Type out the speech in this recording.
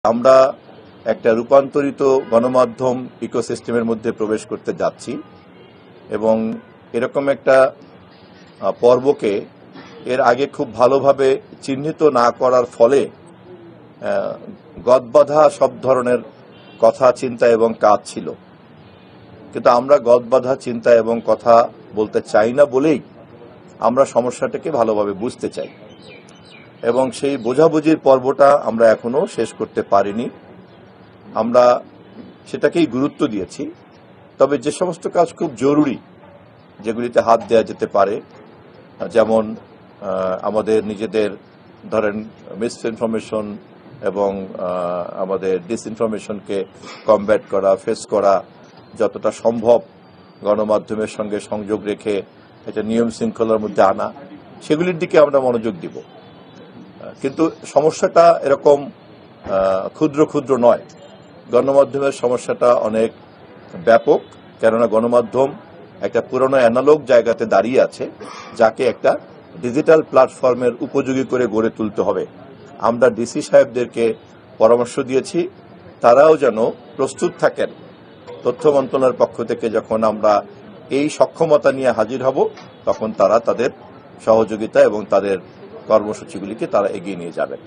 আমরা একটা রূপান্তরিত গণমাধ্যম ইকোসিস্টেমের মধ্যে প্রবেশ করতে যাচ্ছি এবং এরকম একটা পর্বকে এর আগে খুব ভালোভাবে চিহ্নিত না করার ফলে গদবাঁধা সব ধরনের কথা চিন্তা এবং কাজ ছিল, কিন্তু আমরা গদবাঁধা চিন্তা এবং কথা বলতে চাই না বলেই আমরা সমস্যাটাকে ভালোভাবে বুঝতে চাই এবং সেই বোঝাবুঝির পর্বটা আমরা এখনো শেষ করতে পারিনি। আমরা সেটাকেই গুরুত্ব দিয়েছি, তবে যে সমস্ত কাজ খুব জরুরি, যেগুলিতে হাত দেওয়া যেতে পারে, যেমন আমাদের নিজেদের ধরেন মিসইনফরমেশন এবং আমাদের ডিসইনফরমেশনকে কমব্যাট করা, ফেস করা, যতটা সম্ভব গণমাধ্যমের সঙ্গে সংযোগ রেখে এটা নিয়ম শৃঙ্খলার মধ্যে আনা, সেগুলির দিকে আমরা মনোযোগ দিব। কিন্তু সমস্যাটা এরকম ক্ষুদ্র ক্ষুদ্র নয়, গণমাধ্যমের সমস্যাটা অনেক ব্যাপক, কেননা গণমাধ্যম একটা পুরনো অ্যানালগ জায়গাতে দাঁড়িয়ে আছে, যাকে একটা ডিজিটাল প্ল্যাটফর্মের উপযোগী করে গড়ে তুলতে হবে। আমরা ডিসি সাহেবদেরকে পরামর্শ দিয়েছি, তারাও যেন প্রস্তুত থাকেন তথ্য মন্ত্রণালয়ের পক্ষ থেকে যখন আমরা এই সক্ষমতা নিয়ে হাজির হব, তখন তারা তাদের সহযোগিতা এবং তাদের কর্মসূচিগুলিকে তারা এগিয়ে নিয়ে যাবেন।